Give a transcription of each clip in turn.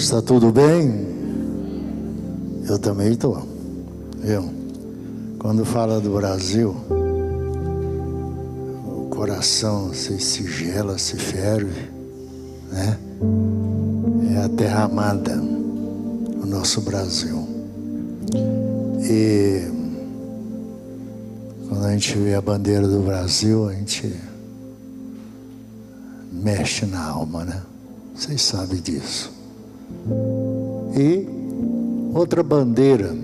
Está tudo bem? Eu também estou. Quando fala do Brasil, o coração se gela, se ferve, né? É a terra amada, o nosso Brasil. E quando a gente vê a bandeira do Brasil, a gente mexe na alma, né? Vocês sabem disso. E outra bandeira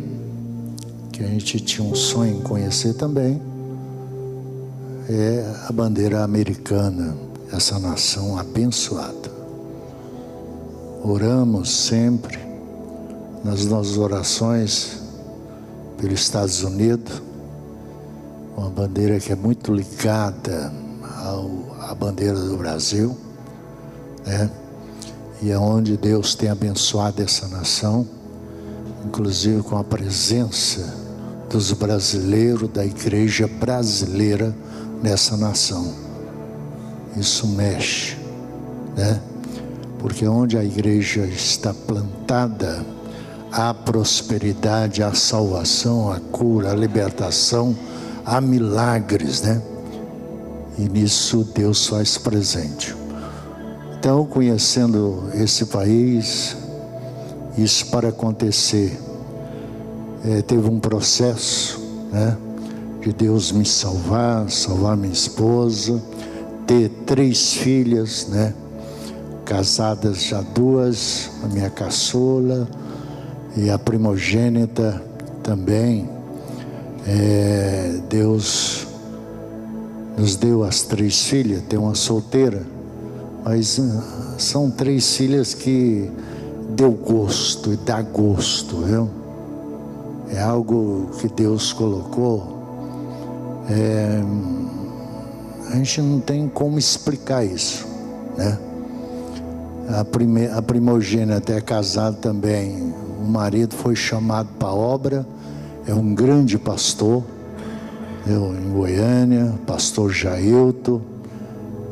que a gente tinha um sonho em conhecer também é a bandeira americana, essa nação abençoada. Oramos sempre nas nossas orações pelos Estados Unidos, uma bandeira que é muito ligada à bandeira do Brasil, né? E é onde Deus tem abençoado essa nação, inclusive com a presença dos brasileiros, da igreja brasileira nessa nação. Isso mexe, né? Porque onde a igreja está plantada, há prosperidade, há salvação, há cura, há libertação, há milagres, né? E nisso Deus faz presente. Então, conhecendo esse país, isso para acontecer, teve um processo, né, de Deus me salvar minha esposa, ter 3 filhas, né, casadas já 2, a minha caçula e a primogênita também. Deus nos deu as 3 filhas, tem uma solteira, mas são 3 filhas que deu gosto e dá gosto, viu? É algo que Deus colocou. A gente não tem como explicar isso, né? A primogênita é casada também. O marido foi chamado para a obra, é um grande pastor, em Goiânia, pastor Jailton.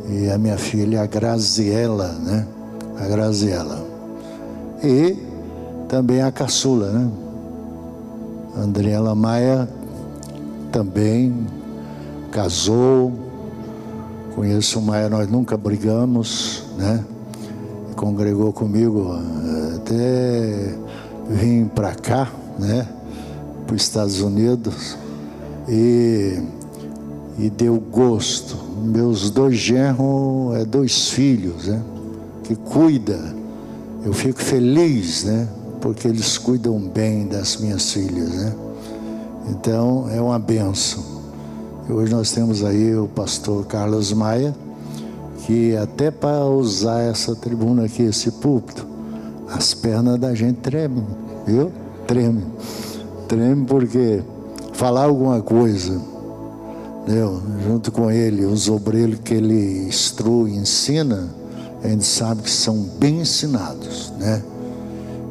E a minha filha, a Graziela, né? A Graziela. E também a caçula, né? A Adriela Maia também casou. Conheço o Maia, nós nunca brigamos, né? Congregou comigo até vim para cá, né? Para os Estados Unidos. E deu gosto. Meus 2 genros, 2 filhos, né? Que cuida. Eu fico feliz, né? Porque eles cuidam bem das minhas filhas, né? Então, é uma bênção. E hoje nós temos aí o pastor Carlos Maia, que até para usar essa tribuna aqui, esse púlpito, as pernas da gente tremem, viu? Treme porque falar alguma coisa, junto com ele, os obreiros que ele instrui, ensina, a gente sabe que são bem ensinados, né?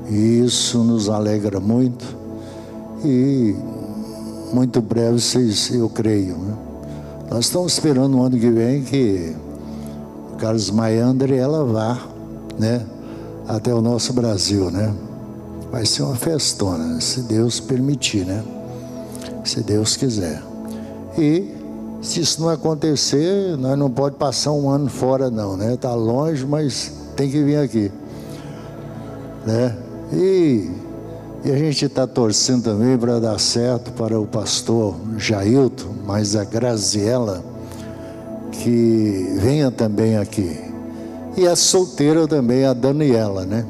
E isso nos alegra muito. E muito breve, eu creio, né? Nós estamos esperando no ano que vem que o Carlos Maia e ela vá, né, até o nosso Brasil, né? Vai ser uma festona, se Deus permitir, né? Se Deus quiser. E se isso não acontecer, nós não podemos passar um ano fora não, né? Está longe, mas tem que vir aqui, né? E a gente está torcendo também para dar certo para o pastor Jailton, mas a Graziela, que venha também aqui. E a solteira também, a Daniela, né?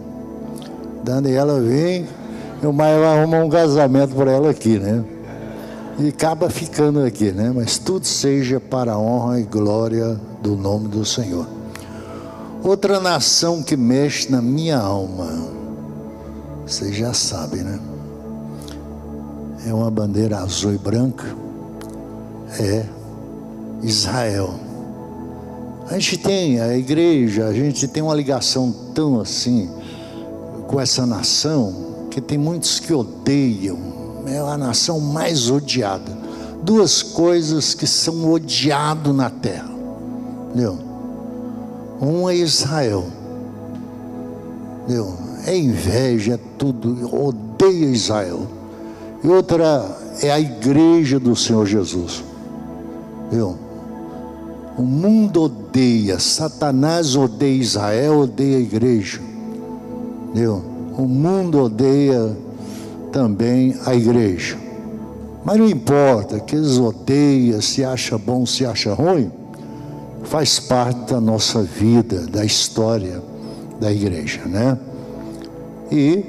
Daniela vem, e o Maia vai arrumar um casamento para ela aqui, né? E acaba ficando aqui, né? Mas tudo seja para a honra e glória do nome do Senhor. Outra nação que mexe na minha alma, vocês já sabem, né? É uma bandeira azul e branca, é Israel. A gente tem a igreja, a gente tem uma ligação tão assim com essa nação, que tem muitos que odeiam. É a nação mais odiada. 2 coisas que são odiadas na terra, entendeu? Um é Israel, entendeu? é inveja, é tudo, odeia Israel. E outra é a igreja do Senhor Jesus, viu? O mundo odeia, Satanás odeia Israel, odeia a igreja, viu? O mundo odeia também a igreja. Mas não importa, que eles odeiam, se acha bom, se acha ruim, faz parte da nossa vida, da história da igreja, né? E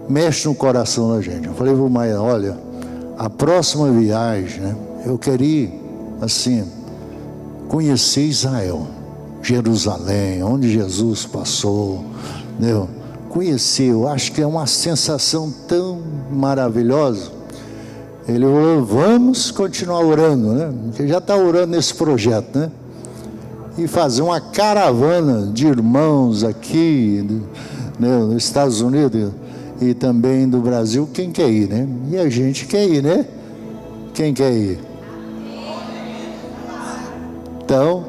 mexe no coração da gente. Eu falei para o Maia, olha, a próxima viagem, né, eu queria, assim, conhecer Israel, Jerusalém, onde Jesus passou, entendeu? Conhecer, eu acho que é uma sensação tão maravilhosa. Ele falou, vamos continuar orando, né? Porque já está orando nesse projeto, né? E fazer uma caravana de irmãos aqui, né, nos Estados Unidos e também do Brasil. Quem quer ir, né? E a gente quer ir, né? Quem quer ir? Então,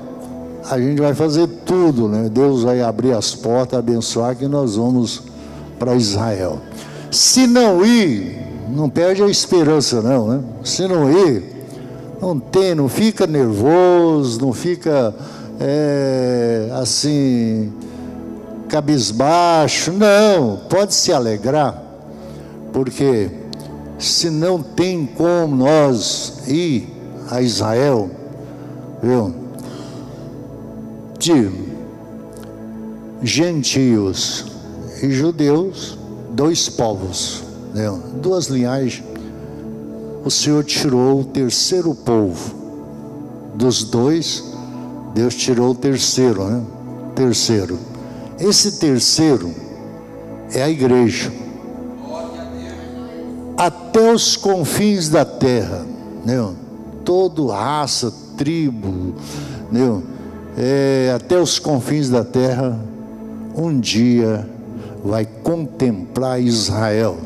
a gente vai fazer tudo, né? Deus vai abrir as portas, abençoar, que nós vamos para Israel. Se não ir, não perde a esperança não, né? Se não ir, não fica nervoso, não fica assim, cabisbaixo, não, pode se alegrar, porque se não tem como nós ir a Israel, viu? De gentios e judeus, dois povos, né? Duas linhagens. O Senhor tirou o terceiro povo dos dois, Deus tirou o terceiro, né? Terceiro. Esse terceiro é a igreja. Até os confins da terra, né? Toda raça, tribo, né? Até os confins da terra, um dia vai contemplar Israel.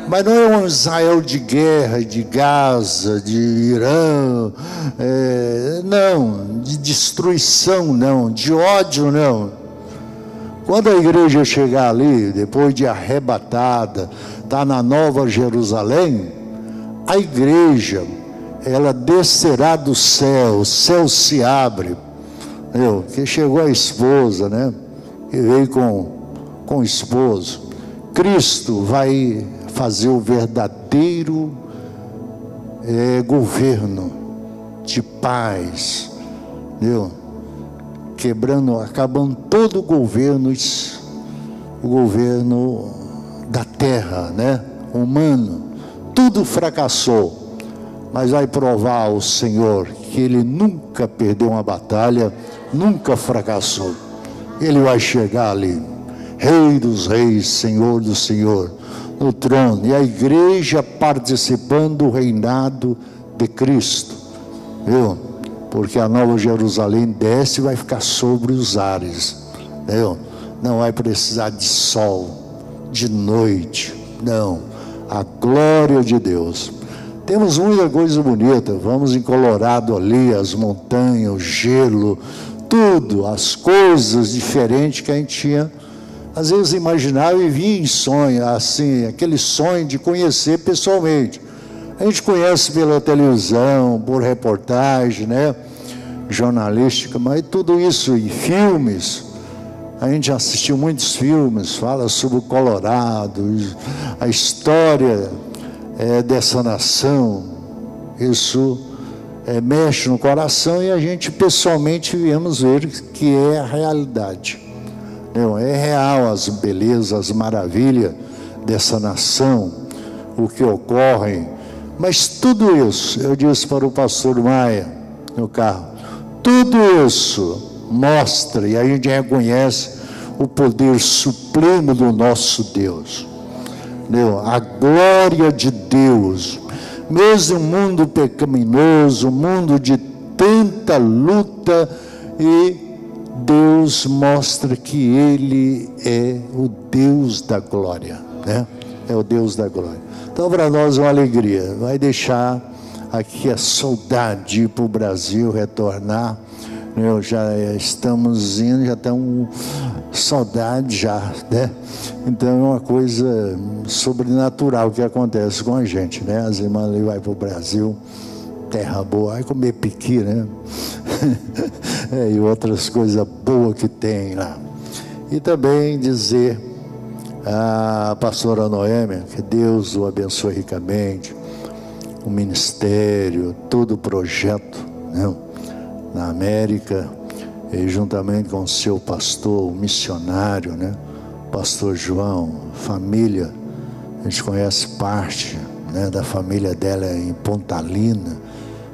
Mas não é um Israel de guerra, de Gaza, de Irã, não, de destruição não, de ódio não. Quando a igreja chegar ali, depois de arrebatada, está na Nova Jerusalém, a igreja, ela descerá do céu, o céu se abre, viu? Que chegou a esposa, né? Que veio com o esposo. Cristo vai fazer o verdadeiro governo de paz, viu? Acabando todo o governo da terra, né? Humano, tudo fracassou. Mas vai provar ao Senhor que Ele nunca perdeu uma batalha, nunca fracassou. Ele vai chegar ali, Rei dos Reis, Senhor do Senhor, no trono, e a igreja participando do reinado de Cristo, viu? Porque a Nova Jerusalém desce e vai ficar sobre os ares, viu? Não vai precisar de sol, de noite, não, a glória de Deus. Temos muita coisa bonita, vamos em Colorado ali, as montanhas, o gelo, tudo, as coisas diferentes que a gente tinha, às vezes imaginava e via em sonho, assim, aquele sonho de conhecer pessoalmente. A gente conhece pela televisão, por reportagem, né, jornalística, mas tudo isso em filmes, a gente assistiu muitos filmes, fala sobre o Colorado, a história dessa nação, isso mexe no coração e a gente pessoalmente viemos ver que é a realidade. É real as belezas, as maravilhas dessa nação, o que ocorre, mas tudo isso, eu disse para o pastor Maia no carro, tudo isso mostra e a gente reconhece o poder supremo do nosso Deus, a glória de Deus, mesmo um mundo pecaminoso, um mundo de tanta luta, e Deus mostra que Ele é o Deus da glória, né? É o Deus da glória. Então para nós é uma alegria, vai deixar aqui a saudade de ir para o Brasil, retornar, Já estamos indo, já estamos saudade já, né? Então é uma coisa sobrenatural que acontece com a gente, né? As irmãs ali vai para o Brasil, terra boa, vai comer piqui, né? E outras coisas boas que tem lá. E também dizer à pastora Noêmia que Deus o abençoe ricamente, o ministério, todo o projeto, né? Na América, e juntamente com o seu pastor, o missionário, né? Pastor João, família, a gente conhece parte, né, da família dela em Pontalina,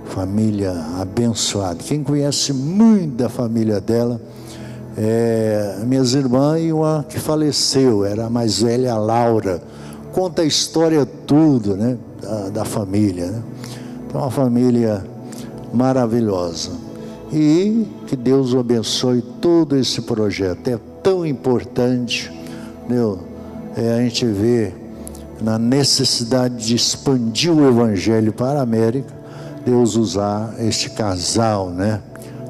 família abençoada. Quem conhece muito da família dela é minhas irmãs e uma que faleceu, era a mais velha, a Laura. Conta a história tudo, né, da família, né? Então, uma família maravilhosa. E que Deus o abençoe todo esse projeto. É tão importante, meu, a gente vê na necessidade de expandir o Evangelho para a América, Deus usar este casal, né,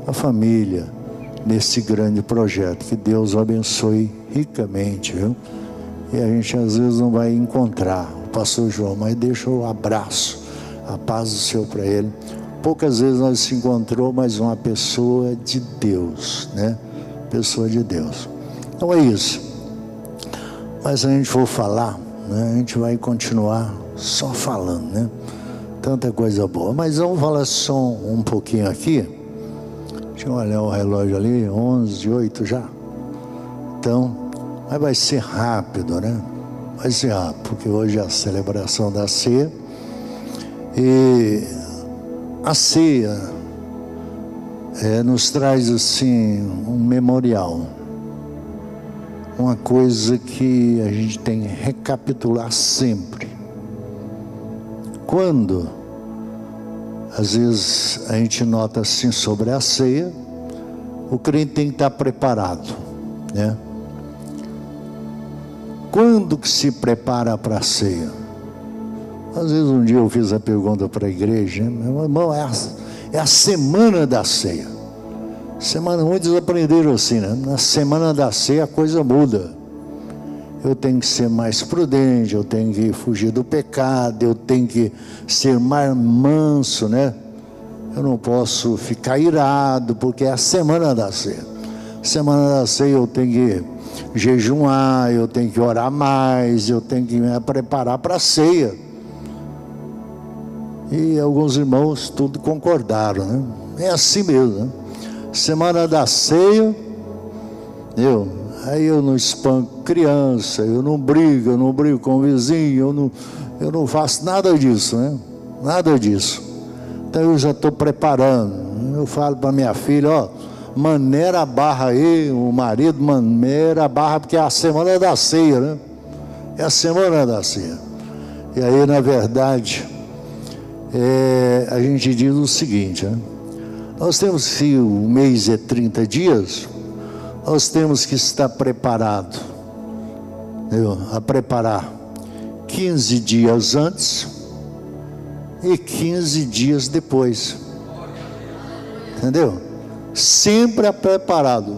a família, nesse grande projeto. Que Deus o abençoe ricamente, viu? E a gente às vezes não vai encontrar o pastor João, mas deixa o abraço, a paz do Senhor para ele. Poucas vezes nós se encontrou, mas uma pessoa de Deus, né? Pessoa de Deus. Então é isso. Mas se a gente for falar, né, a gente vai continuar só falando, né? Tanta coisa boa. Mas vamos falar só um pouquinho aqui. Deixa eu olhar o relógio ali, 11:08 já. Então, mas vai ser rápido, né? Vai ser rápido, porque hoje é a celebração da ceia. E a ceia nos traz assim um memorial, uma coisa que a gente tem que recapitular sempre. Quando às vezes a gente nota assim sobre a ceia, o crente tem que estar preparado, né? Quando que se prepara para a ceia? Às vezes um dia eu fiz a pergunta para a igreja, meu irmão, é a semana da ceia. Semana, muitos aprenderam assim, né? Na semana da ceia a coisa muda. Eu tenho que ser mais prudente, eu tenho que fugir do pecado, eu tenho que ser mais manso, né? Eu não posso ficar irado, porque é a semana da ceia. Semana da ceia eu tenho que jejuar, eu tenho que orar mais, eu tenho que me preparar para a ceia. E alguns irmãos tudo concordaram, né? É assim mesmo, né? Semana da ceia, aí eu não espanco criança, eu não brigo com o vizinho, eu não faço nada disso, né? Nada disso. Então eu já estou preparando. Eu falo para minha filha, ó, maneira a barra aí, o marido maneira a barra, porque é a semana da ceia, né? É a semana da ceia. E aí, na verdade, a gente diz o seguinte, né? Nós temos, se o mês é 30 dias, nós temos que estar preparado, a preparar 15 dias antes e 15 dias depois, entendeu? Sempre preparado.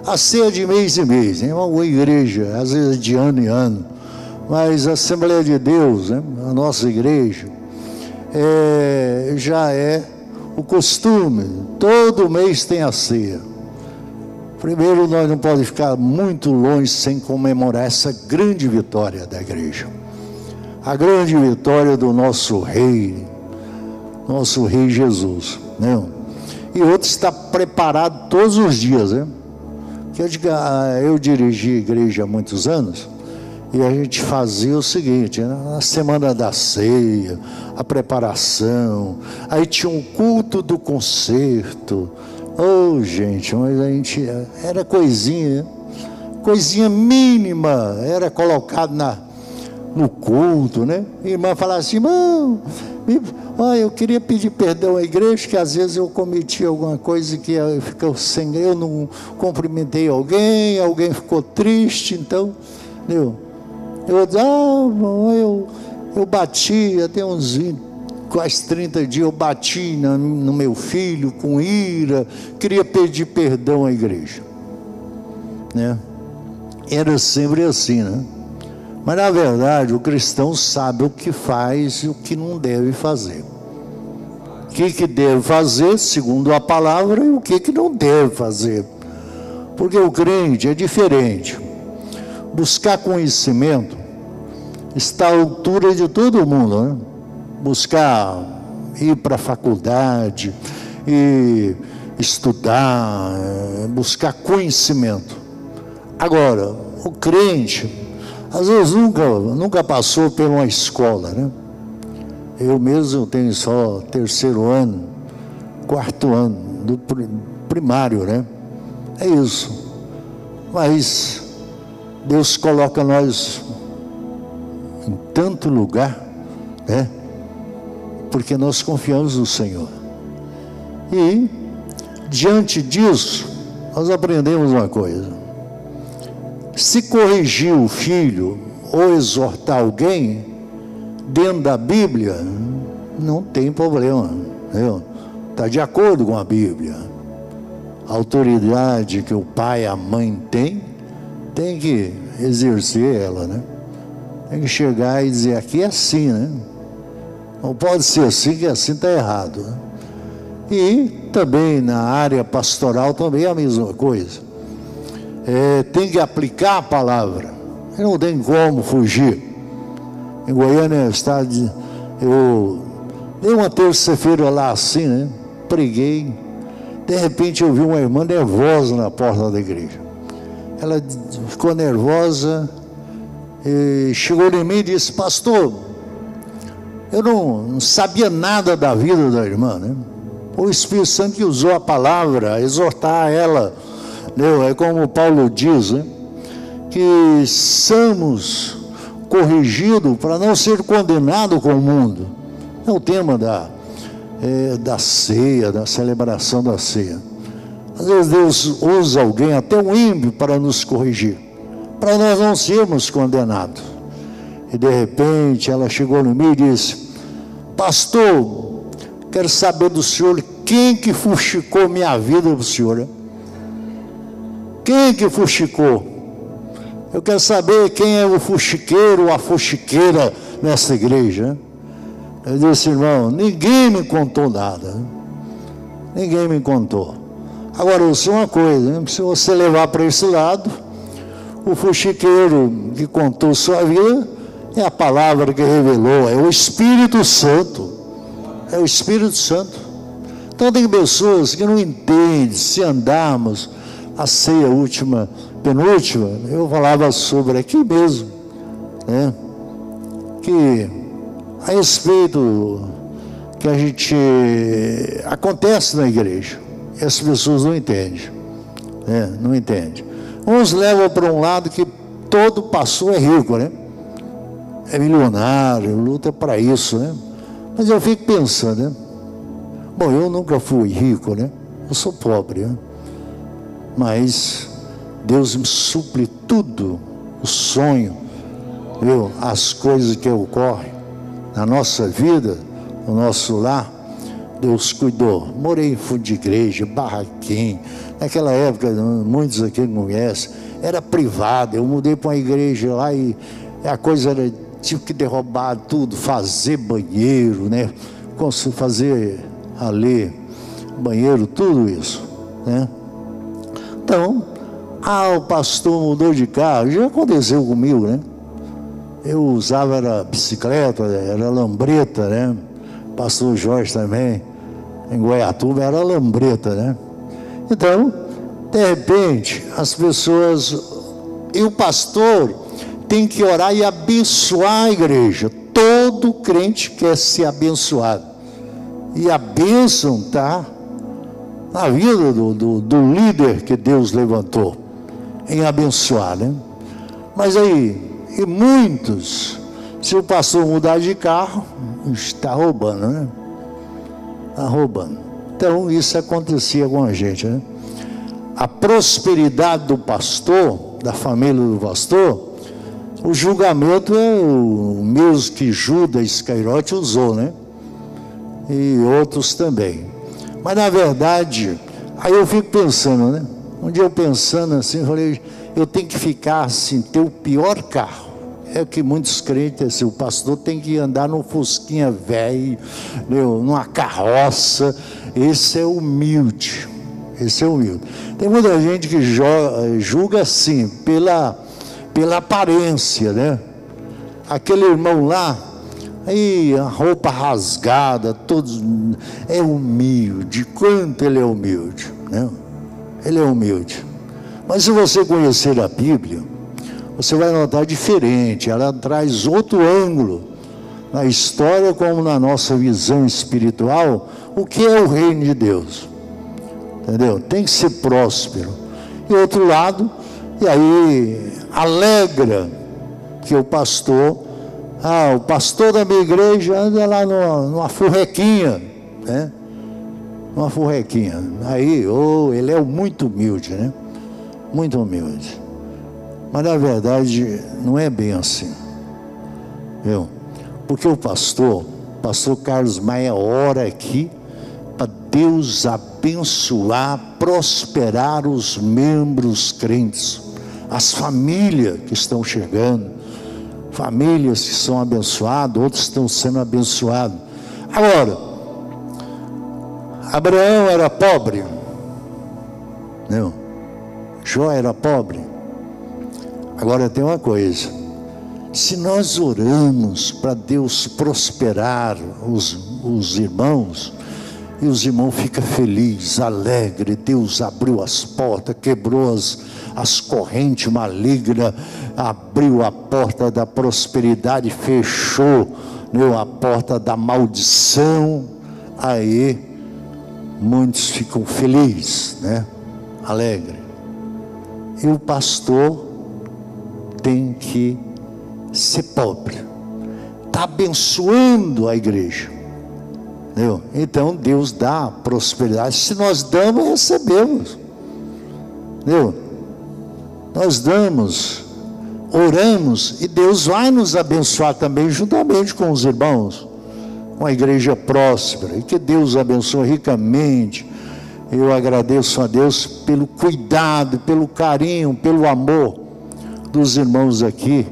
A ceia de mês em mês, é uma igreja, às vezes de ano em ano, mas a Assembleia de Deus, né? A nossa igreja, já é o costume, todo mês tem a ceia. Primeiro, nós não podemos ficar muito longe sem comemorar essa grande vitória da igreja, a grande vitória do nosso rei Jesus, né? E outro está preparado todos os dias, né? Eu dirigi a igreja há muitos anos, e a gente fazia o seguinte, né? Na semana da ceia, a preparação, aí tinha um culto do concerto. Oh, gente, mas a gente, era coisinha mínima, era colocado no culto, né? A irmã falava assim, irmão, eu queria pedir perdão à igreja, que às vezes eu cometi alguma coisa que eu não cumprimentei alguém ficou triste, então, eu batia, tem uns quase 30 dias eu bati no meu filho com ira, queria pedir perdão à igreja, né? Era sempre assim, né? Mas na verdade o cristão sabe o que faz e o que não deve fazer. O que deve fazer segundo a palavra e o que não deve fazer. Porque o crente é diferente. Buscar conhecimento está à altura de todo mundo, né? Buscar ir para a faculdade e estudar, buscar conhecimento. Agora, o crente às vezes nunca passou por uma escola, né? Eu mesmo tenho só 3º ano, 4º ano do primário, né? É isso. Mas Deus coloca nós em tanto lugar, né? Porque nós confiamos no Senhor. E diante disso, nós aprendemos uma coisa: se corrigir o filho ou exortar alguém dentro da Bíblia, não tem problema, está de acordo com a Bíblia. A autoridade que o pai e a mãe tem que exercer ela, né? Tem que chegar e dizer: aqui é assim, né? Não pode ser assim, que assim está errado, né? E também na área pastoral também é a mesma coisa. Tem que aplicar a palavra, não tem como fugir. Em Goiânia, eu dei uma terça-feira lá assim, né? Preguei, de repente eu vi uma irmã nervosa na porta da igreja. Ela ficou nervosa e chegou em mim e disse: pastor, eu não sabia nada da vida da irmã, né? O Espírito Santo que usou a palavra, exortar ela. É como Paulo diz, né? Que somos corrigidos para não ser condenados com o mundo. É o tema da ceia, da celebração da ceia. Às vezes Deus usa alguém, até um ímpio, para nos corrigir, para nós não sermos condenados. E de repente ela chegou em mim e disse: pastor, quero saber do senhor quem que fuxicou minha vida para o senhor. Quem que fuxicou? Eu quero saber quem é o fuxiqueiro ou a fuxiqueira nessa igreja. Eu disse: irmão, ninguém me contou nada. Ninguém me contou. Agora, eu sei uma coisa, né? Se você levar para esse lado, o fuxiqueiro que contou sua vida é a palavra que revelou, é o Espírito Santo. É o Espírito Santo. Então tem pessoas que não entendem. Se andarmos a ceia penúltima, eu falava sobre aqui mesmo, né? Que a respeito que a gente acontece na igreja, e as pessoas não entendem, né? Não entendem. Uns levam para um lado que todo pastor é rico, né? É milionário, luta para isso, né? Mas eu fico pensando, né? Bom, eu nunca fui rico, né? Eu sou pobre, né? Mas Deus me suple tudo, o sonho, viu? As coisas que ocorrem na nossa vida, no nosso lar, Deus cuidou. Morei em fundo de igreja, barraquinho. Naquela época, muitos aqui não conhecem, era privada. Eu mudei para uma igreja lá e a coisa era, tive que derrubar tudo, fazer banheiro, né? Fazer ali banheiro, tudo isso, né? Então, o pastor mudou de carro, já aconteceu comigo, né? Eu usava, era bicicleta, era lambreta, né? Pastor Jorge também, em Goiatuba, era lambreta, né? Então, de repente, as pessoas, e o pastor tem que orar e abençoar a igreja. Todo crente quer ser abençoado. E a bênção está na vida do líder que Deus levantou, em abençoar, né? Mas aí, e muitos, se o pastor mudar de carro, está roubando, né? Está roubando. Então, isso acontecia com a gente, né? A prosperidade do pastor, da família do pastor, o julgamento é o mesmo que Judas Iscariote usou, né? e outros também. Mas na verdade, aí eu fico pensando, né? Um dia eu pensando assim, eu falei, eu tenho que ficar assim, ter o pior carro. É que muitos crentes, assim, o pastor tem que andar num fusquinha velho, numa carroça. Esse é humilde. Esse é humilde. Tem muita gente que julga assim, pela aparência, né? Aquele irmão lá, aí a roupa rasgada, todos, é humilde. Quanto ele é humilde, né? Ele é humilde. Mas se você conhecer a Bíblia, você vai notar diferente. Ela traz outro ângulo na história, como na nossa visão espiritual, o que é o reino de Deus. Entendeu? Tem que ser próspero. E outro lado, e aí alegra que o pastor da minha igreja anda lá numa furrequinha, né? Numa furrequinha. Aí, ele é muito humilde, né? Muito humilde. Mas na verdade não é bem assim, viu? Porque o pastor Carlos Maia ora aqui para Deus abençoar, prosperar os membros crentes, as famílias que estão chegando, famílias que são abençoadas, outros estão sendo abençoados. Agora, Abraão era pobre, não? Jó era pobre. Agora tem uma coisa, se nós oramos para Deus prosperar os irmãos, e os irmãos ficam felizes, alegres, Deus abriu as portas, quebrou as correntes malignas, abriu a porta da prosperidade, fechou, né, a porta da maldição, aí muitos ficam felizes, né, alegres. E o pastor tem que ser pobre, está abençoando a igreja, entendeu? Então Deus dá prosperidade. Se nós damos, recebemos, entendeu? Nós damos, oramos, e Deus vai nos abençoar também, juntamente com os irmãos, com a igreja próspera, e que Deus abençoe ricamente. Eu agradeço a Deus pelo cuidado, pelo carinho, pelo amor dos irmãos aqui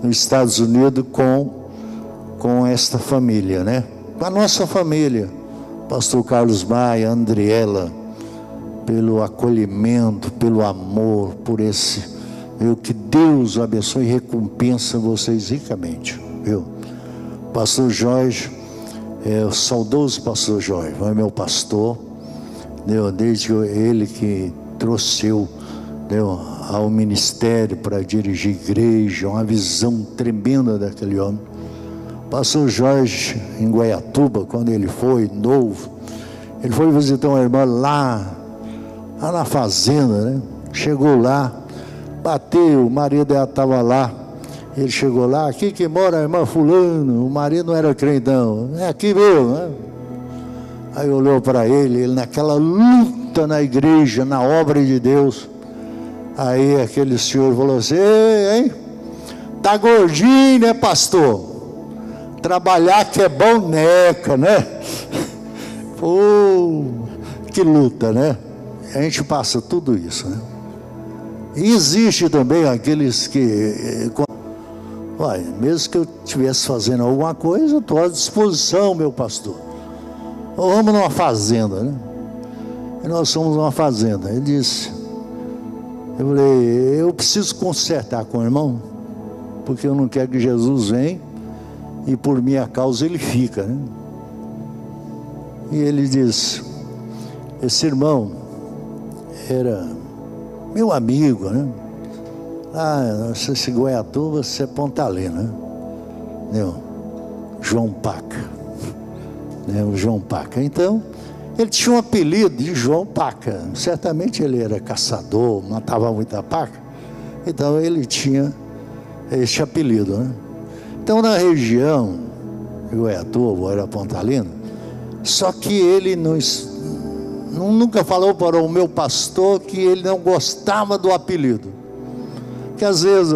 nos Estados Unidos com esta família, né? Com a nossa família, pastor Carlos Maia, Andriela, pelo acolhimento, pelo amor, por esse, viu? Que Deus abençoe e recompensa vocês ricamente, viu? Pastor Jorge, o saudoso pastor Jorge, é meu pastor, viu? Desde ele que trouxe eu, viu, ao ministério para dirigir igreja, uma visão tremenda daquele homem. Pastor Jorge, em Goiatuba, quando ele foi novo, ele foi visitar uma irmã lá na fazenda, né? Chegou lá, bateu, o marido dela estava lá, ele chegou lá, aqui que mora a irmã fulano, o marido não era crentão, é aqui mesmo, né? Aí olhou para ele naquela luta na igreja, na obra de Deus. Aí aquele senhor falou assim: ei, hein? Tá gordinho, né, pastor? Trabalhar que é boneca, né? Pô, que luta, né? A gente passa tudo isso, né? E existe também aqueles que, olha, mesmo que eu estivesse fazendo alguma coisa, eu estou à disposição, meu pastor. Ou vamos numa fazenda, né? E nós somos uma fazenda. Ele disse, eu falei, eu preciso consertar com o irmão, porque eu não quero que Jesus venha e por minha causa ele fica, né? E ele disse, esse irmão era meu amigo, né? Se Goiatuba, você é Pontalina, né? Entendeu? João Paca, né? O João Paca. Então, ele tinha um apelido de João Paca. Certamente ele era caçador, matava muita paca. Então ele tinha esse apelido, né? Então na região de Goiatuba, era Pontalina, só que ele nunca falou para o meu pastor que ele não gostava do apelido. Porque às vezes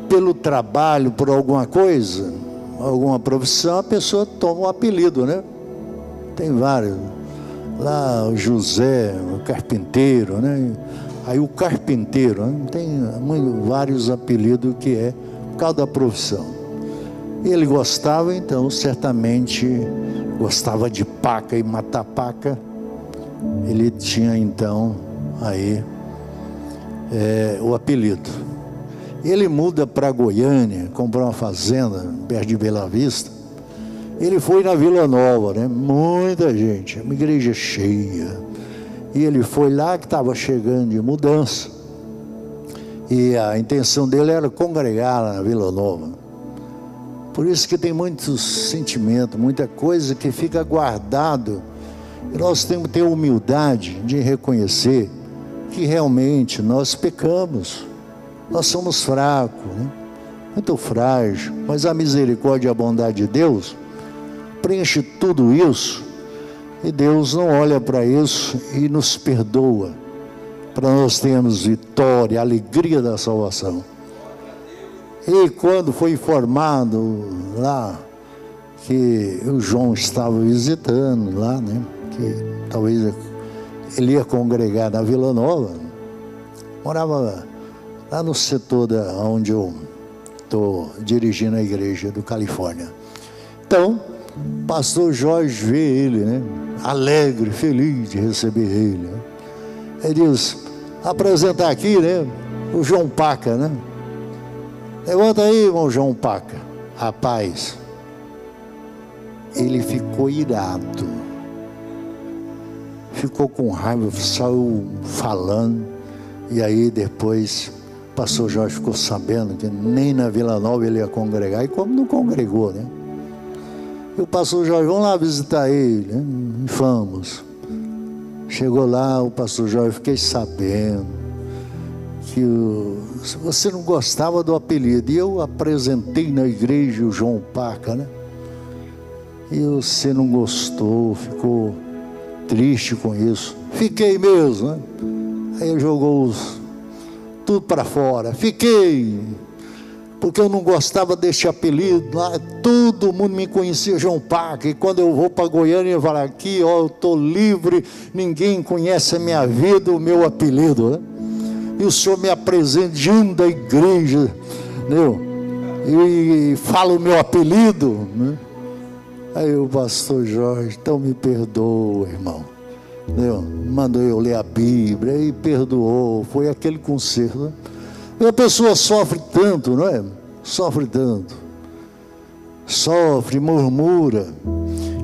pelo trabalho, por alguma coisa, alguma profissão, a pessoa toma um apelido, né? Tem vários. Lá o José, o carpinteiro, né? Aí o carpinteiro, né? Tem vários apelidos que é por causa da profissão. Ele gostava, então, certamente gostava de paca e matar paca. Ele tinha, então, aí o apelido. Ele muda para Goiânia, comprou uma fazenda perto de Bela Vista. Ele foi na Vila Nova, né? Muita gente, uma igreja cheia. E ele foi lá que estava chegando de mudança. E a intenção dele era congregar lá na Vila Nova. Por isso que tem muitos sentimentos, muita coisa que fica guardado. E nós temos que ter humildade de reconhecer que realmente nós pecamos. Nós somos fracos, né? Muito frágil. Mas a misericórdia e a bondade de Deus preenche tudo isso. E Deus não olha para isso e nos perdoa. Para nós termos vitória, alegria da salvação. E quando foi informado lá que o João estava visitando lá, né? Que talvez ele ia congregar na Vila Nova, morava lá no setor onde eu estou dirigindo a igreja do Califórnia. Então, o pastor Jorge vê ele, né? Alegre, feliz de receber ele, né? Ele diz: apresentar aqui, né? O João Paca, né? Levanta aí, irmão João Paca. Rapaz, ele ficou irado, ficou com raiva, saiu falando. E aí depois o pastor Jorge ficou sabendo que nem na Vila Nova ele ia congregar. E como não congregou, né? E o pastor Jorge, vamos lá visitar ele, né? E fomos. Chegou lá, o pastor Jorge, fiquei sabendo que você não gostava do apelido. E eu apresentei na igreja o João Paca, né? E você não gostou, ficou triste com isso. Fiquei mesmo, né? Aí ele jogou tudo para fora. Fiquei, porque eu não gostava desse apelido. Lá todo mundo me conhecia João Paca. E quando eu vou para Goiânia, eu falo: aqui, ó, eu estou livre, ninguém conhece a minha vida, o meu apelido, né? E o senhor me apresenta diante da igreja, entendeu? E fala o meu apelido, né? Aí o pastor Jorge, então me perdoa, irmão. Entendeu? Mandou eu ler a Bíblia e perdoou. Foi aquele conserto, né? E a pessoa sofre tanto, não é? Sofre tanto. Sofre, murmura.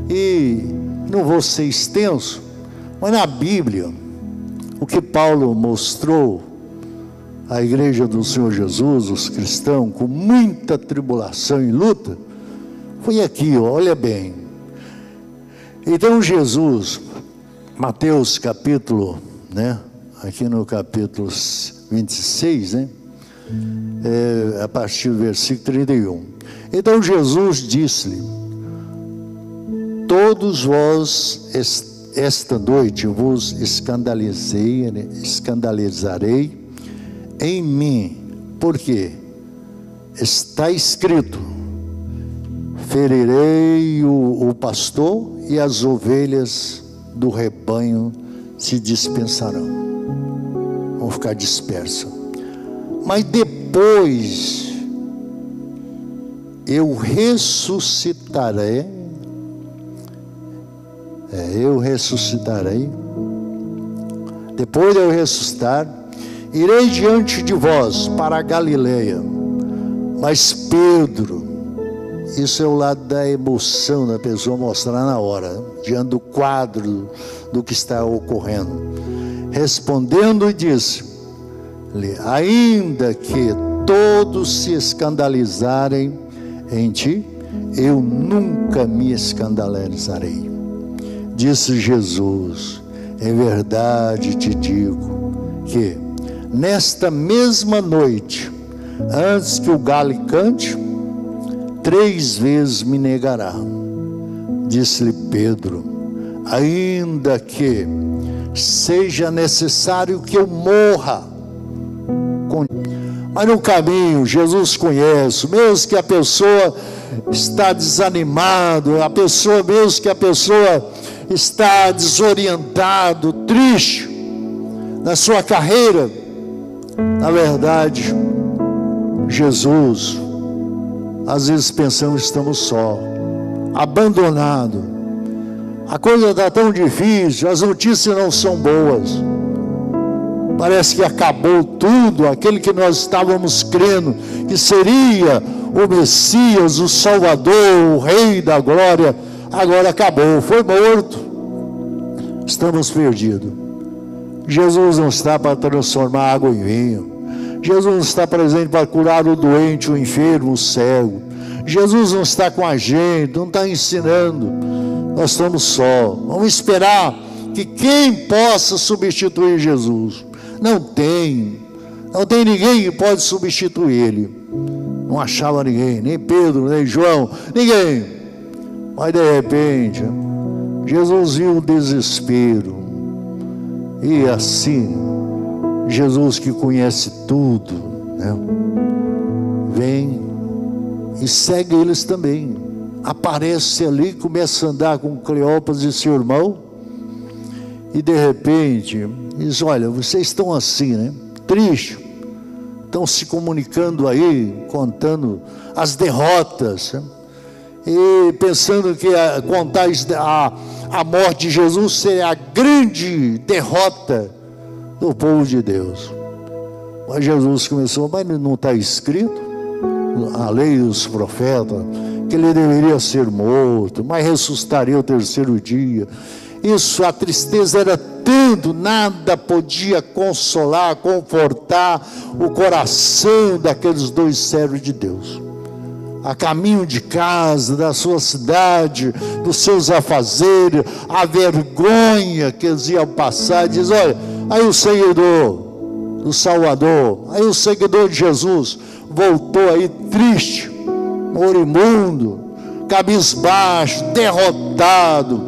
E não vou ser extenso, mas na Bíblia, o que Paulo mostrou à igreja do Senhor Jesus, os cristãos, com muita tribulação e luta, foi aqui, ó, olha bem. Então Jesus, Mateus capítulo, né? Aqui no capítulo 26, né? A partir do versículo 31. Então Jesus disse-lhe: todos vós esta noite vos escandalizarei em mim, porque está escrito: ferirei o pastor e as ovelhas do rebanho se dispersarão, vão ficar dispersas. Mas depois eu ressuscitarei, depois de eu ressuscitar, irei diante de vós para a Galileia. Mas Pedro, isso é o lado da emoção da pessoa mostrar na hora, diante do quadro do que está ocorrendo. Respondendo, disse-lhe: ainda que todos se escandalizarem em ti, eu nunca me escandalizarei. Disse Jesus: em verdade te digo que nesta mesma noite, antes que o galo cante, 3 vezes me negará. Disse-lhe Pedro: ainda que seja necessário que eu morra, Mas no caminho, Jesus conhece, mesmo que a pessoa está desanimado, mesmo que a pessoa está desorientado, triste na sua carreira, na verdade, Jesus, às vezes pensamos que estamos só, abandonado, a coisa está tão difícil, as notícias não são boas, parece que acabou tudo, aquele que nós estávamos crendo que seria o Messias, o Salvador, o Rei da Glória, agora acabou, foi morto, estamos perdidos. Jesus não está para transformar água em vinho, Jesus não está presente para curar o doente, o enfermo, o cego, Jesus não está com a gente, não está ensinando, nós estamos só, vamos esperar que quem possa substituir Jesus, não tem ninguém que pode substituir ele, não achava ninguém, nem Pedro, nem João, ninguém, mas de repente, Jesus viu o desespero, e assim, Jesus que conhece tudo, né? Vem e segue eles também, aparece ali, começa a andar com Cleopas e seu irmão, e de repente, diz, olha, vocês estão assim, né? Triste, estão se comunicando aí, contando as derrotas, né? E pensando que contar a morte de Jesus seria a grande derrota do povo de Deus. Mas Jesus começou, mas não está escrito a lei dos profetas que ele deveria ser morto, mas ressuscitaria o terceiro dia. Isso, a tristeza era tanto, nada podia consolar, confortar o coração daqueles dois servos de Deus. A caminho de casa, da sua cidade, dos seus afazeres, a vergonha que eles iam passar, diz, olha, aí o seguidor do Salvador, aí o seguidor de Jesus, voltou aí triste, moribundo, cabisbaixo, derrotado,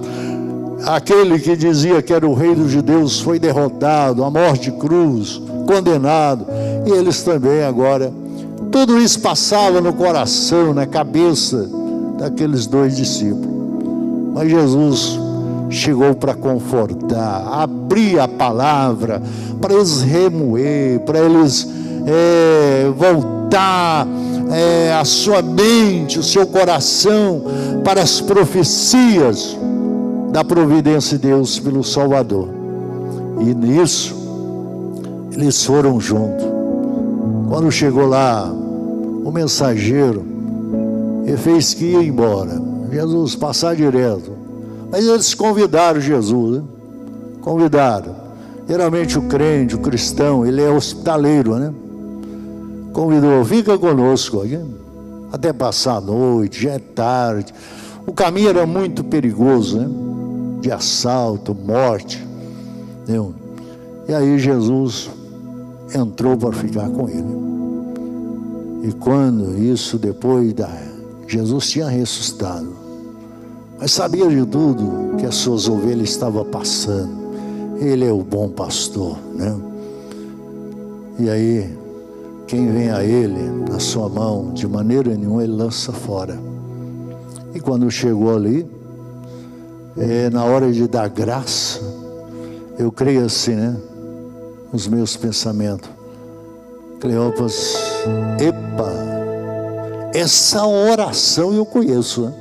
aquele que dizia que era o rei dos judeus, foi derrotado, a morte de cruz, condenado, e eles também agora, tudo isso passava no coração, na cabeça daqueles dois discípulos. Mas Jesus chegou para confortar, abrir a palavra, para eles remoer, para eles voltar a sua mente, o seu coração para as profecias da providência de Deus pelo Salvador. E nisso, eles foram juntos. Quando chegou lá, o mensageiro, ele fez que ia embora. Jesus passar direto. Mas eles convidaram Jesus, né? Convidaram. Geralmente o crente, o cristão, ele é hospitaleiro, né? Convidou, fica conosco aqui, até passar a noite, já é tarde. O caminho era muito perigoso, né? De assalto, morte, entendeu? E aí Jesus entrou para ficar com ele. E quando isso, depois Jesus tinha ressuscitado, mas sabia de tudo que as suas ovelhas estavam passando. Ele é o bom pastor, né? E aí, quem vem a ele, na sua mão, de maneira nenhuma ele lança fora. E quando chegou ali, na hora de dar graça, eu creio assim, né? Os meus pensamentos, Cleopas, epa, essa oração eu conheço, né?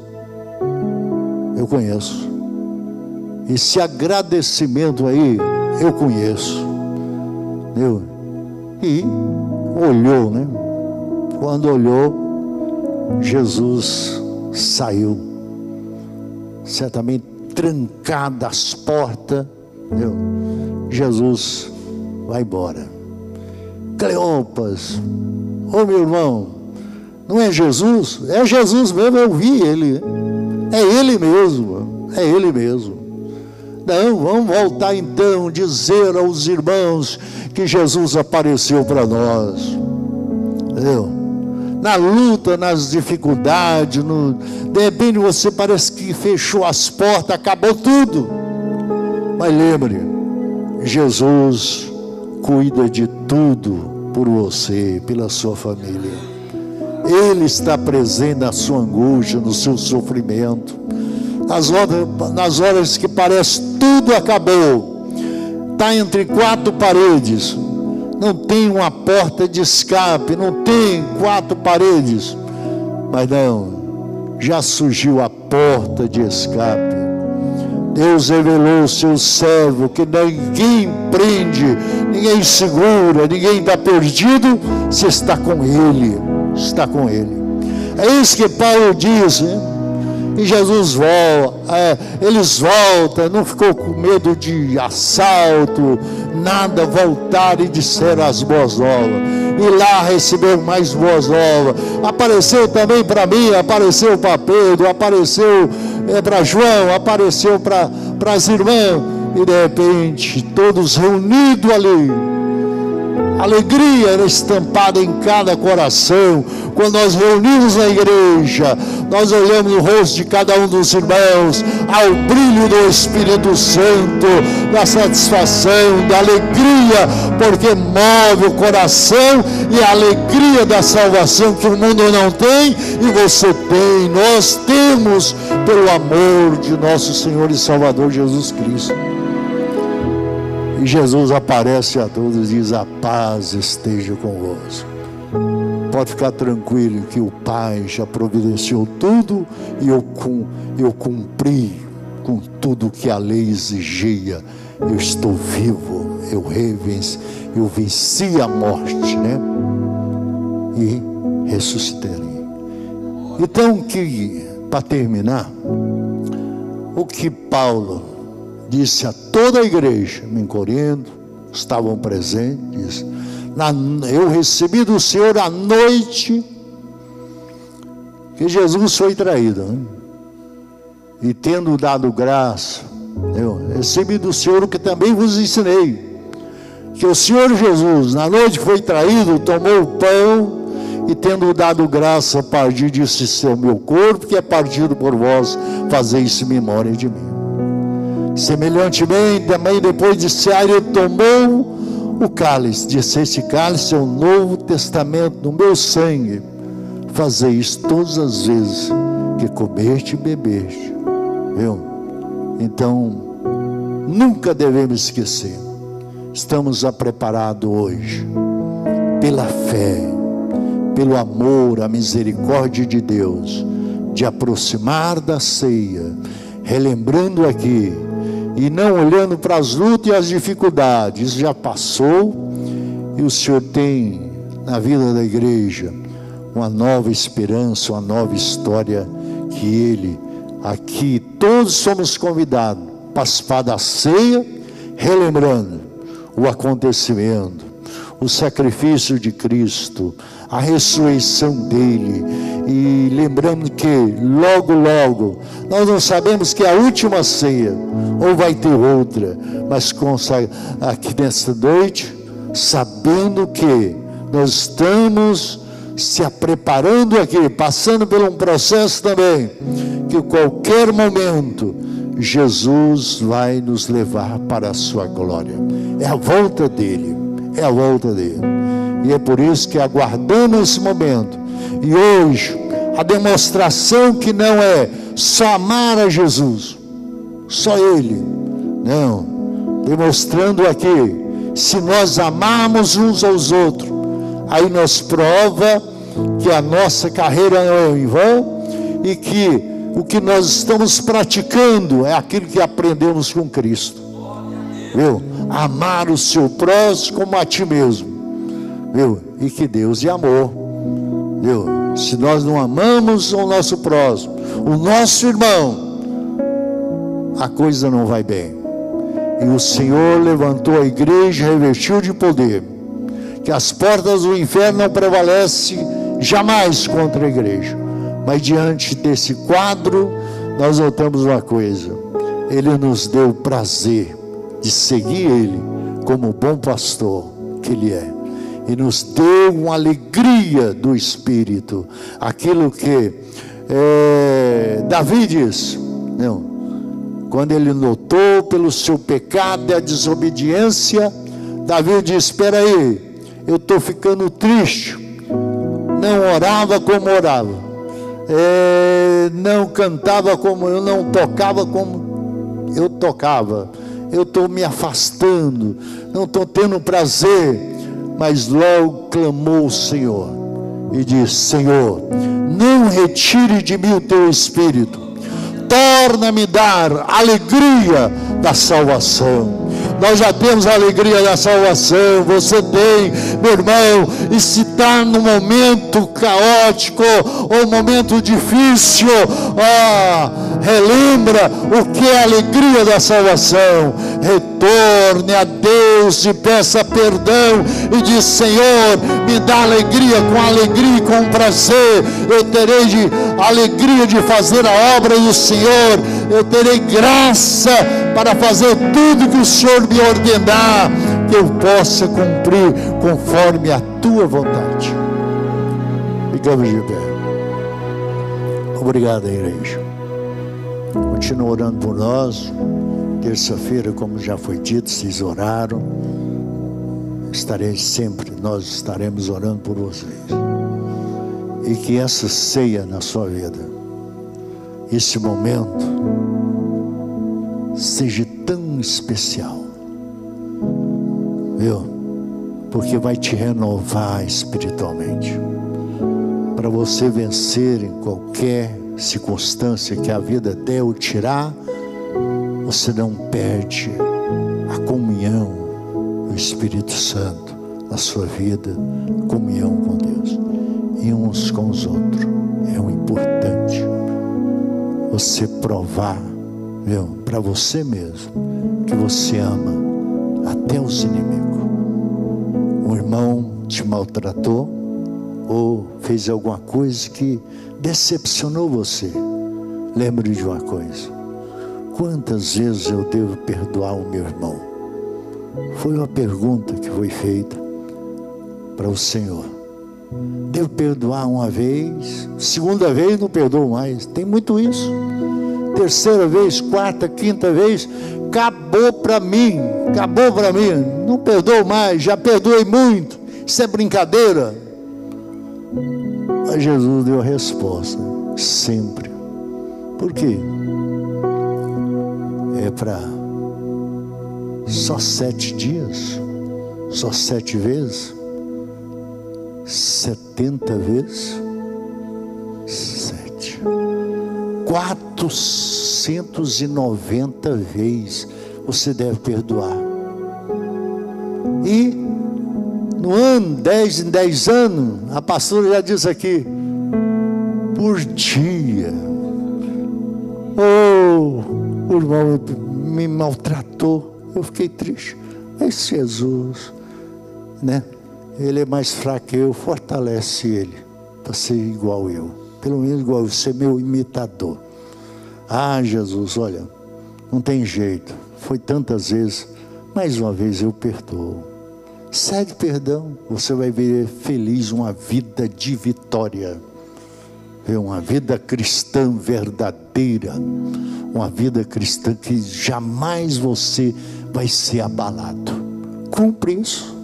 Eu conheço. Esse agradecimento aí, eu conheço. Entendeu? E olhou, né? Quando olhou, Jesus saiu. Certamente trancadas as portas, entendeu? Jesus vai embora. Cleopas, ô meu irmão, não é Jesus? É Jesus mesmo, eu vi ele. É ele mesmo, é ele mesmo. Não, vamos voltar então, dizer aos irmãos que Jesus apareceu para nós. Entendeu? Na luta, nas dificuldades, de repente você parece que fechou as portas, acabou tudo. Mas lembre, Jesus cuida de tudo por você, pela sua família. Ele está presente na sua angústia, no seu sofrimento, nas horas que parece tudo acabou, está entre quatro paredes, não tem uma porta de escape, não tem quatro paredes, mas não, já surgiu a porta de escape. Deus revelou o seu servo, que ninguém prende, ninguém segura, ninguém está perdido, se está com Ele, está com Ele. É isso que Paulo diz, né? E Jesus volta, eles voltam, não ficou com medo de assalto, nada, voltaram e disseram as boas novas, e lá receberam mais boas novas. Apareceu também para mim, apareceu para Pedro, apareceu para João, apareceu para as irmãs, e de repente, todos reunidos ali, alegria era estampada em cada coração. Quando nós reunimos na igreja, nós olhamos no rosto de cada um dos irmãos, ao brilho do Espírito Santo, da satisfação, da alegria, porque move o coração, e a alegria da salvação que o mundo não tem, e você tem, nós temos, pelo amor de nosso Senhor e Salvador Jesus Cristo. E Jesus aparece a todos e diz: a paz esteja convosco. Pode ficar tranquilo que o Pai já providenciou tudo, e eu cumpri com tudo que a lei exigia. Eu estou vivo, eu venci a morte, né? E ressuscitei. Então, para terminar, o que Paulo disse a toda a igreja em Corinto, estavam presentes, eu recebi do Senhor à noite que Jesus foi traído, né? E tendo dado graça, eu recebi do Senhor o que também vos ensinei, que o Senhor Jesus, na noite que foi traído, tomou o pão, e tendo dado graça, partiu, disse: esse é o meu corpo, que é partido por vós, fazei isso em memória de mim. Semelhantemente, também depois de cear, ele tomou o cálice, disse: este cálice é o novo testamento no meu sangue, fazei isso todas as vezes que comeste e bebeste. Viu? Então, nunca devemos esquecer, estamos preparados hoje, pela fé, pelo amor, a misericórdia de Deus, de aproximar da ceia, relembrando aqui, e não olhando para as lutas e as dificuldades. Já passou, e o Senhor tem na vida da igreja uma nova esperança, uma nova história, que Ele, aqui, todos somos convidados a participar da ceia, relembrando o acontecimento, o sacrifício de Cristo, a ressurreição dele, e lembrando que logo, logo, nós não sabemos que é a última ceia, ou vai ter outra, mas aqui nesta noite, sabendo que nós estamos se preparando aqui, passando por um processo também, que qualquer momento Jesus vai nos levar para a sua glória. É a volta dele, é a volta dele. E é por isso que aguardamos esse momento. E hoje, a demonstração que não é só amar a Jesus, só Ele, não, demonstrando aqui, se nós amarmos uns aos outros, aí nós prova que a nossa carreira não é em vão, e que o que nós estamos praticando é aquilo que aprendemos com Cristo, viu? Amar o seu próximo como a ti mesmo, viu? E que Deus é amor, viu? Se nós não amamos o nosso próximo, o nosso irmão, a coisa não vai bem. E o Senhor levantou a igreja, revestiu de poder, que as portas do inferno não prevalecem jamais contra a igreja. Mas diante desse quadro, nós notamos uma coisa: Ele nos deu o prazer de seguir Ele como bom pastor que Ele é, e nos deu uma alegria do Espírito, aquilo que Davi diz, não, quando ele notou pelo seu pecado e a desobediência, Davi diz: espera aí, eu estou ficando triste. Não orava como orava, não cantava como eu, não tocava como eu tocava. Eu estou me afastando, não estou tendo prazer. Mas logo clamou o Senhor e disse: Senhor, não retire de mim o teu espírito, torna-me dar alegria da salvação. Nós já temos a alegria da salvação, você tem, meu irmão. E se está no momento caótico ou momento difícil, relembra o que é a alegria da salvação. Retorne a Deus e peça perdão e diz: Senhor, me dá alegria e com prazer. Eu terei alegria de fazer a obra do Senhor. Eu terei graça para fazer tudo que o Senhor me ordenar, que eu possa cumprir conforme a tua vontade. Ficamos de pé. Obrigado, igreja. Continua orando por nós. Terça-feira, como já foi dito, vocês oraram. Nós estaremos orando por vocês. E que essa ceia na sua vida, esse momento, seja tão especial, viu? Porque vai te renovar espiritualmente, para você vencer em qualquer circunstância que a vida der ou tirar. Você não perde a comunhão do Espírito Santo na sua vida, comunhão com Deus e uns com os outros. É o importante, você provar, viu, para você mesmo, que você ama até os inimigos. Um irmão te maltratou ou fez alguma coisa que decepcionou você. Lembre de uma coisa: quantas vezes eu devo perdoar o meu irmão? Foi uma pergunta que foi feita para o Senhor. Devo perdoar uma vez, segunda vez não perdoo mais. Tem muito isso. Terceira vez, quarta, quinta vez, acabou para mim, não perdoo mais, já perdoei muito, isso é brincadeira. Mas Jesus deu a resposta, sempre. Por quê? É para só 7 dias, só 7 vezes, 70 vezes 7, 490 vezes você deve perdoar. E no ano, 10 em 10 anos, a pastora já disse aqui, por dia. O irmão me maltratou, eu fiquei triste. Mas Jesus, né? Ele é mais fraco que eu, fortalece ele para ser igual eu, pelo menos igual eu, ser meu imitador. Ah, Jesus, olha, não tem jeito, foi tantas vezes, mais uma vez eu perdoo. Cede perdão, você vai ver feliz, uma vida de vitória, uma vida cristã verdadeira, uma vida cristã que jamais você vai ser abalado. Cumpre isso.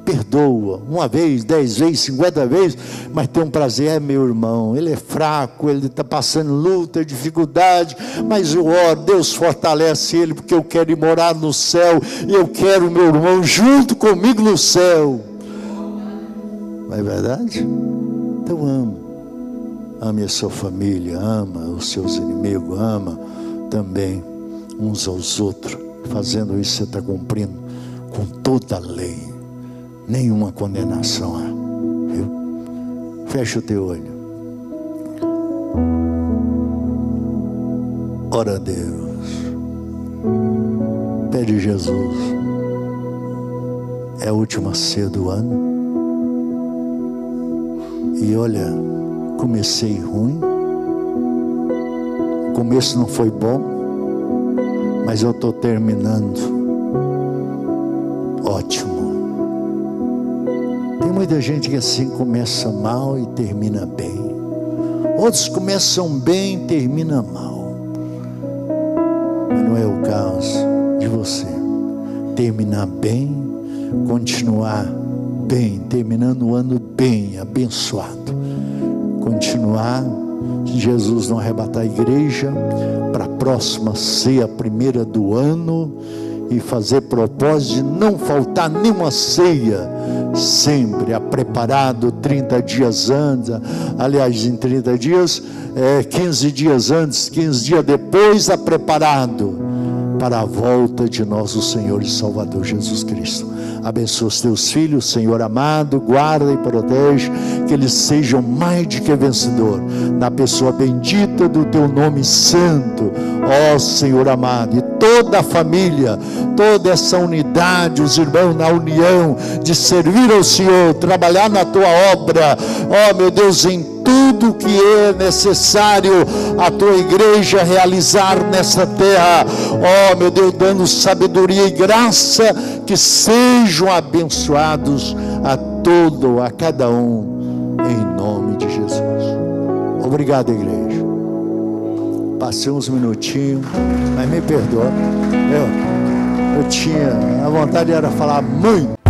Perdoa, uma vez, 10 vezes, 50 vezes, mas tem um prazer. Meu irmão, ele é fraco, ele está passando luta, dificuldade, mas eu oro, Deus fortalece ele, porque eu quero ir morar no céu, e eu quero meu irmão junto comigo no céu. Não é verdade? Então ame a sua família, ama os seus inimigos, ama também uns aos outros. Fazendo isso, você está cumprindo com toda a lei. Nenhuma condenação há, viu? Fecha o teu olho. Ora a Deus, pede Jesus. É a última ceia do ano. E olha, comecei ruim. O começo não foi bom, mas eu estou terminando ótimo. Tem muita gente que assim começa mal e termina bem. Outros começam bem e terminam mal. Mas não é o caso de você. Terminar bem, continuar bem, terminando o ano bem, abençoado. Continuar, se Jesus não arrebatar a igreja, para a próxima ceia, a primeira do ano, e fazer propósito de não faltar nenhuma ceia, sempre preparado 30 dias antes, aliás, em 30 dias, 15 dias antes, 15 dias depois, preparado para a volta de nosso Senhor e Salvador Jesus Cristo. Abençoa os teus filhos, Senhor amado, guarda e protege, que eles sejam mais de que vencedor, na pessoa bendita do teu nome santo, ó Senhor amado, e toda a família, toda essa unidade, os irmãos na união, de servir ao Senhor, trabalhar na tua obra, ó meu Deus, em tudo que é necessário a tua igreja realizar nessa terra, ó meu Deus, dando sabedoria e graça, que sejam abençoados a cada um, em nome de Jesus. Obrigado, igreja. Passei uns minutinhos, mas me perdoa, a vontade era falar muito.